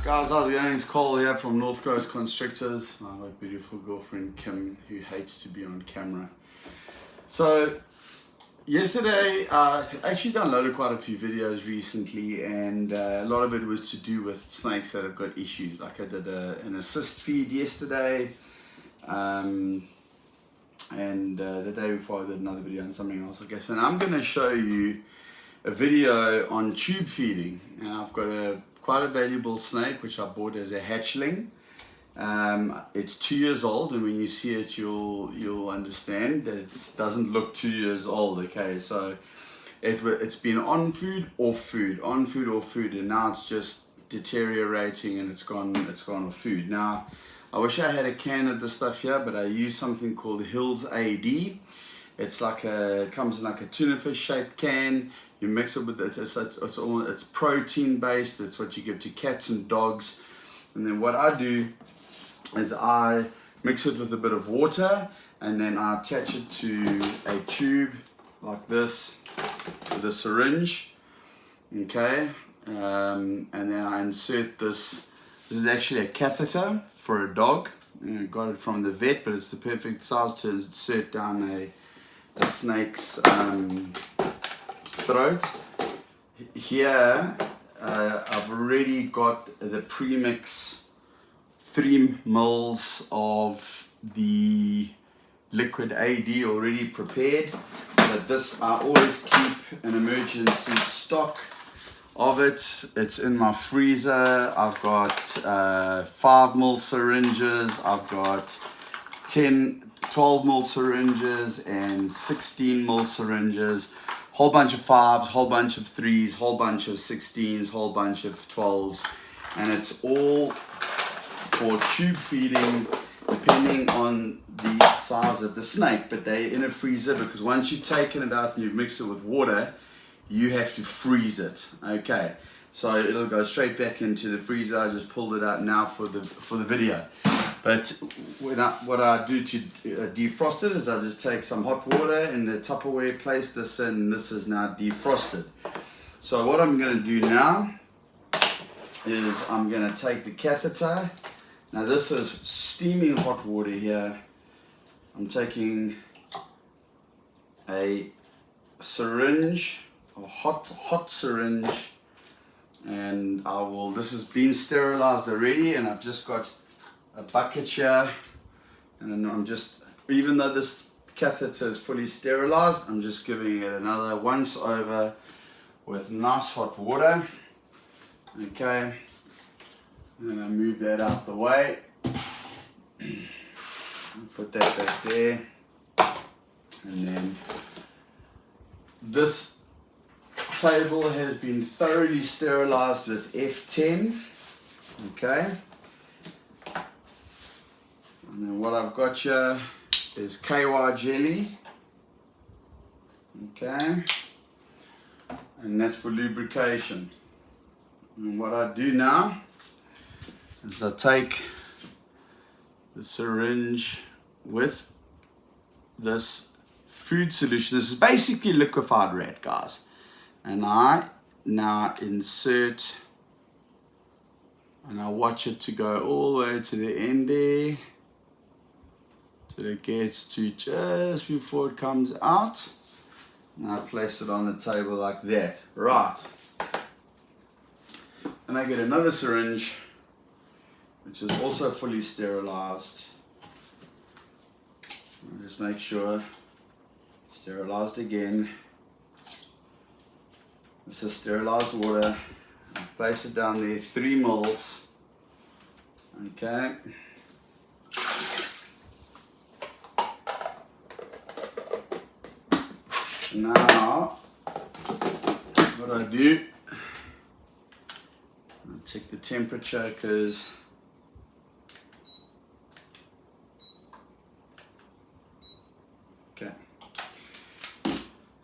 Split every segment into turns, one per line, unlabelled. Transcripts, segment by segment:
Guys, how's it going? It's Cole here from North Coast Constrictors. My beautiful girlfriend Kim, who hates to be on camera. So, yesterday, I actually downloaded quite a few videos recently, and a lot of it was to do with snakes that have got issues. Like I did an assist feed yesterday, and the day before I did another video on something else, I guess. And I'm going to show you a video on tube feeding. And I've got quite a valuable snake which I bought as a hatchling. It's 2 years old, and when you see it you'll understand that it doesn't look 2 years old. Okay, so it's been on food, off food, on food, off food, and now it's just deteriorating and it's gone off food. Now I wish I had a can of this stuff here, but I use something called Hills AD. It comes in like a tuna fish shaped can. You mix it with it's protein based. It's what you give to cats and dogs. And then what I do is I mix it with a bit of water, and then I attach it to a tube like this with a syringe. Okay, and then I insert this. This is actually a catheter for a dog. I got it from the vet, but it's the perfect size to insert down a snake's throat. Here I've already got the premix 3 mils of the liquid AD already prepared, but this I always keep an emergency stock of it. It's in my freezer. I've got 5 mil syringes, I've got 12 mil syringes and 16 mil syringes, whole bunch of 5s, whole bunch of 3s, whole bunch of 16s, whole bunch of 12s, and it's all for tube feeding depending on the size of the snake. But they're in a freezer because once you've taken it out and you've mixed it with water, you have to freeze it. Okay, so it'll go straight back into the freezer. I just pulled it out now for the video. But what I do to defrost it is I just take some hot water in the Tupperware, place this in, and this is now defrosted. So what I'm going to do now is I'm going to take the catheter. Now this is steaming hot water here. I'm taking a syringe, a hot syringe, and this has been sterilized already, and I've just got a bucket here, and then I'm just, even though this catheter is fully sterilized, I'm just giving it another once over with nice hot water. Okay, and then I move that out the way, put that back there, and then this table has been thoroughly sterilized with F10. Okay, and then what I've got here is KY jelly. Okay, and that's for lubrication. And what I do now is I take the syringe with this food solution. This is basically liquefied rat, guys. And I now insert, and I watch it to go all the way to the end there, till it gets to just before it comes out. And I place it on the table like that. Right. And I get another syringe, which is also fully sterilized. I'll just make sure, sterilized again. This is sterilized water. I place it down there, 3 mils. Okay. Now, what I do, I check the temperature because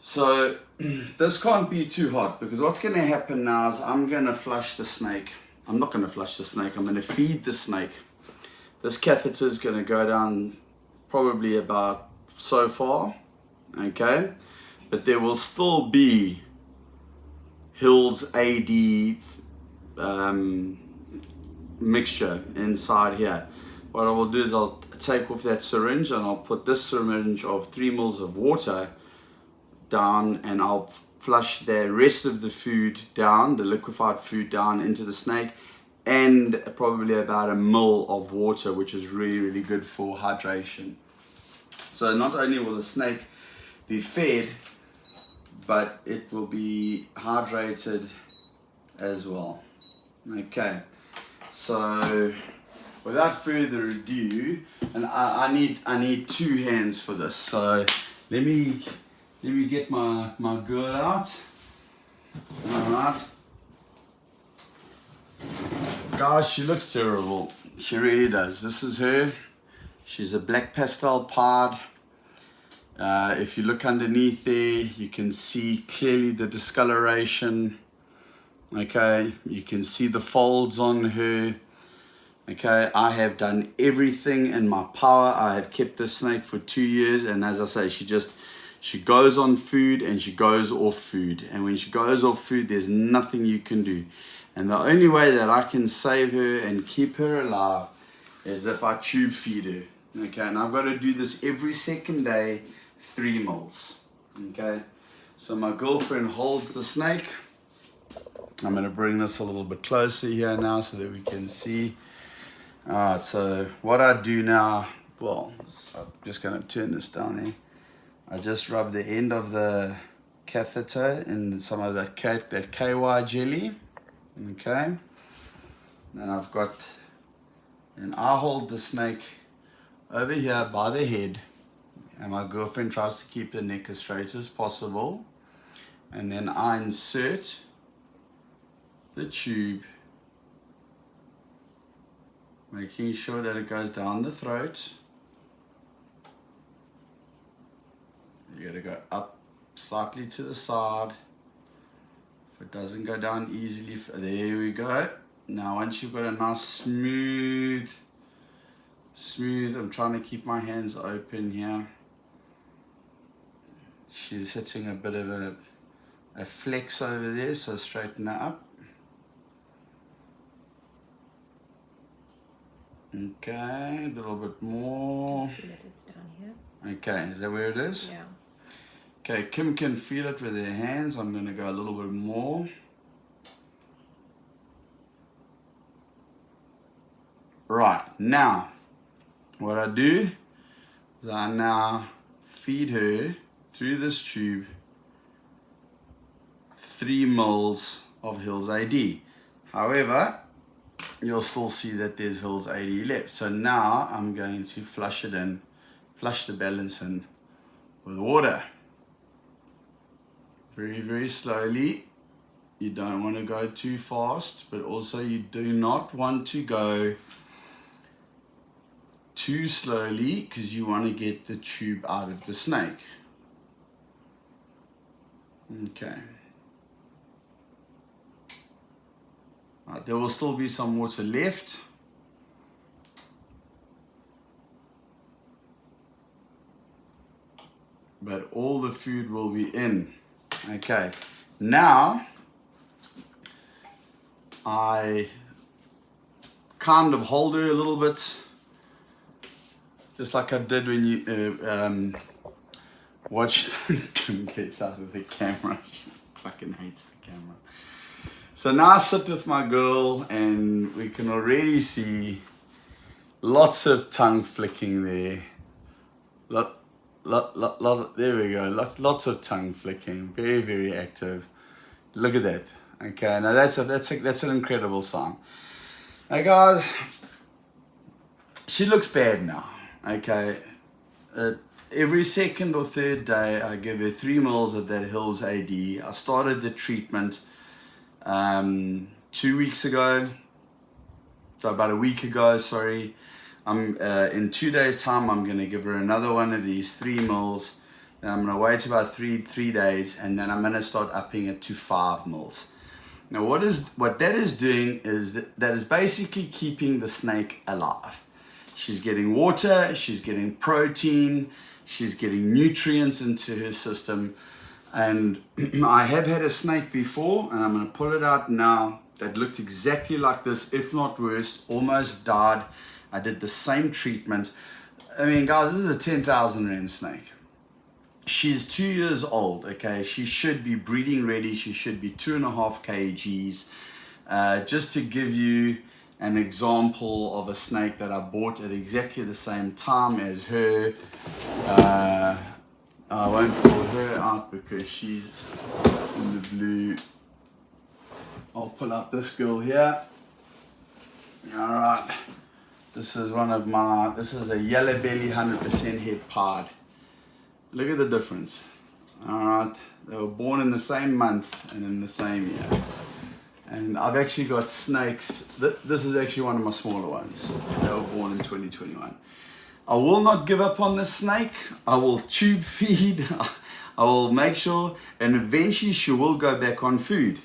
so this can't be too hot, because what's going to happen now is I'm going to flush the snake. I'm not going to flush the snake, I'm going to feed the snake. This catheter is going to go down probably about so far, okay? But there will still be Hills AD mixture inside here. What I will do is I'll take off that syringe and I'll put this syringe of 3 ml of water down, and I'll flush the rest of the food down, the liquefied food down into the snake, and probably about 1 ml of water, which is really, really good for hydration. So not only will the snake be fed, but it will be hydrated as well. Okay, so without further ado, and I need 2 hands for this. So let me get my girl out. All right. Gosh, she looks terrible. She really does. This is her. She's a black pastel pod. If you look underneath there, you can see clearly the discoloration. Okay, you can see the folds on her. Okay, I have done everything in my power. I have kept this snake for 2 years, and as I say, she goes on food and she goes off food. And when she goes off food, there's nothing you can do. And the only way that I can save her and keep her alive is if I tube feed her. Okay, and I've got to do this every second day, 3 ml. Okay, so my girlfriend holds the snake. I'm going to bring this a little bit closer here now so that we can see. Alright, so what I do now, well, I'm just going to turn this down here. I just rub the end of the catheter in some of that KY jelly. Okay, and I've got, and I hold the snake over here by the head, and my girlfriend tries to keep the neck as straight as possible, and then I insert the tube, making sure that it goes down the throat. You gotta go up slightly to the side. If it doesn't go down easily, there we go. Now once you've got a nice smooth, I'm trying to keep my hands open here. She's hitting a bit of a flex over there, so straighten that up. Okay, a little bit more.
I feel it, it's down here.
Okay, is that where it is?
Yeah.
Okay, Kim can feel it with her hands. I'm going to go a little bit more. Right, now, what I do is I now feed her through this tube 3 ml of Hills AD. However, you'll still see that there's Hills AD left. So now I'm going to flush it in, flush the balance in with water. Very, very slowly. You don't want to go too fast, but also you do not want to go too slowly because you want to get the tube out of the snake. Okay. Right, there will still be some water left. But all the food will be in. Okay, now I kind of hold her a little bit, just like I did when you watched Kim gets out of the camera. She fucking hates the camera. So now I sit with my girl and we can already see lots of tongue flicking there. There we go. Lots of tongue flicking. Very, very active. Look at that. Okay, now that's an incredible sign. Hey guys, she looks bad now. Okay, every second or third day I give her 3 ml of that Hills AD. I started the treatment 2 weeks ago. So about a week ago, sorry. In 2 days time, I'm going to give her another one of these 3 ml. Then I'm going to wait about three days, and then I'm going to start upping it to 5 ml. Now what that is doing is that is basically keeping the snake alive. She's getting water, she's getting protein, she's getting nutrients into her system. And I have had a snake before, and I'm going to pull it out now that looked exactly like this, if not worse, almost died. I did the same treatment. I mean, guys, this is a 10,000 rand snake. She's 2 years old, okay? She should be breeding ready. She should be 2.5 kgs. Just to give you an example of a snake that I bought at exactly the same time as her. I won't pull her out because she's in the blue. I'll pull out this girl here. All right. This is this is a yellow belly 100% het pied. Look at the difference. All right. They were born in the same month and in the same year. And I've actually got snakes. This is actually one of my smaller ones. They were born in 2021. I will not give up on this snake. I will tube feed. I will make sure, and eventually she will go back on food.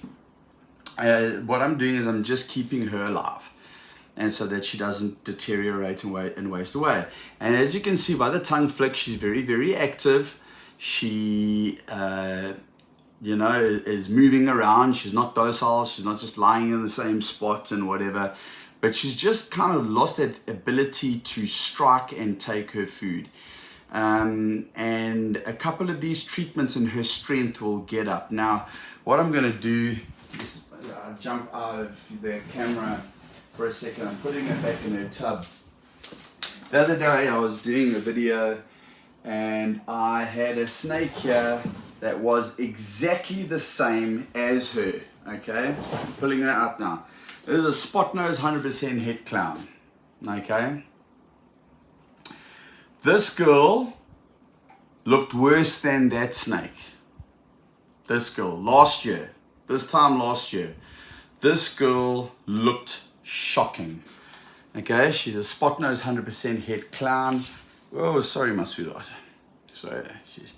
What I'm doing is I'm just keeping her alive, and so that she doesn't deteriorate and waste away. And as you can see by the tongue flick, she's very, very active. She, you know, is moving around. She's not docile. She's not just lying in the same spot and whatever. But she's just kind of lost that ability to strike and take her food. And a couple of these treatments and her strength will get up. Now, what I'm going to do is jump out of the camera for a second. I'm putting her back in her tub. The other day I was doing a video and I had a snake here that was exactly the same as her. Okay, I'm pulling her up now. This is a spot nose 100% het clown. Okay, this girl looked worse than that snake. This girl this time last year, this girl looked shocking. Okay, she's a spot nose 100% het clown. Oh, sorry, my sweetheart. Sorry, she's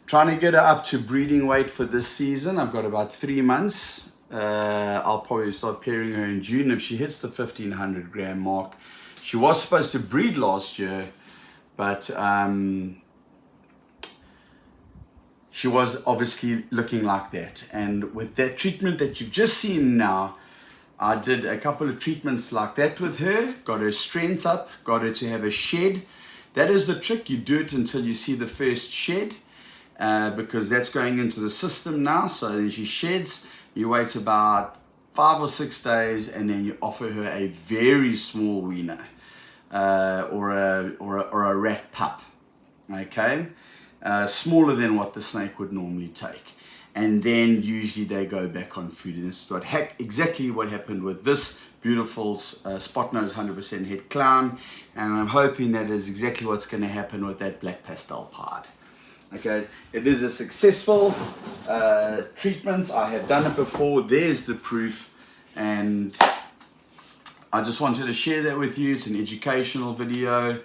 trying to get her up to breeding weight for this season. I've got about 3 months. I'll probably start pairing her in June if she hits the 1,500 gram mark. She was supposed to breed last year, but she was obviously looking like that. And with that treatment that you've just seen now, I did a couple of treatments like that with her, got her strength up, got her to have a shed. That is the trick. You do it until you see the first shed, because that's going into the system now. So then she sheds, you wait about 5 or 6 days, and then you offer her a very small wiener, or a rat pup, okay? Smaller than what the snake would normally take. And then usually they go back on food. And this is exactly what happened with this beautiful spot nose 100% het clown. And I'm hoping that is exactly what's going to happen with that black pastel pied. Okay, it is a successful treatment. I have done it before. There's the proof. And I just wanted to share that with you. It's an educational video.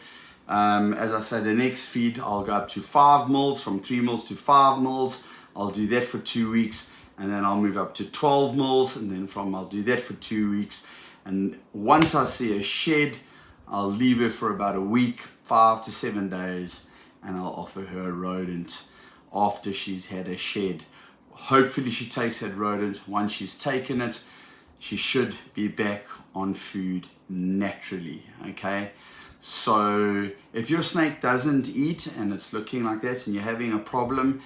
As I say, the next feed I'll go up to 5 mils, from 3 mils to 5 mils. I'll do that for 2 weeks, and then I'll move up to 12 mils, and then I'll do that for 2 weeks. And once I see a shed, I'll leave her for about a week, 5 to 7 days, and I'll offer her a rodent after she's had a shed. Hopefully she takes that rodent. Once she's taken it, she should be back on food naturally, okay? So if your snake doesn't eat and it's looking like that and you're having a problem,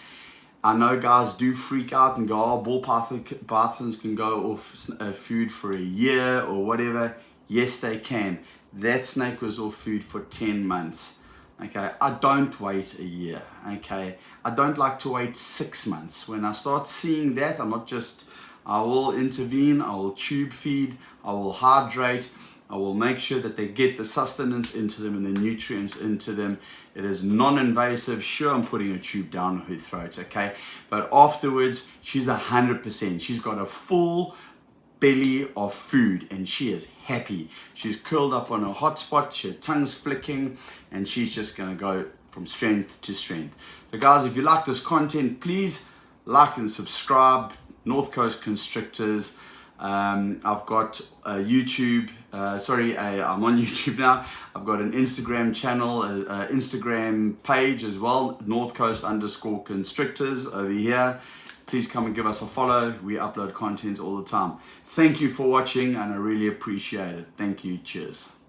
I know guys do freak out and go, oh, ball pythons can go off food for a year or whatever. Yes, they can. That snake was off food for 10 months. Okay, I don't wait a year. Okay, I don't like to wait 6 months. When I start seeing that, I will intervene, I will tube feed, I will hydrate, I will make sure that they get the sustenance into them and the nutrients into them. It is non-invasive. Sure, I'm putting a tube down her throat, okay? But afterwards, she's 100%. She's got a full belly of food and she is happy. She's curled up on a hot spot, her tongue's flicking, and she's just gonna go from strength to strength. So guys, if you like this content, please like and subscribe. North Coast Constrictors. I've got a YouTube, I'm on YouTube now. I've got an Instagram channel, Instagram page as well, North Coast _Constrictors over here. please come and give us a follow. We upload content all the time. Thank you for watching, and I really appreciate it. Thank you. Cheers.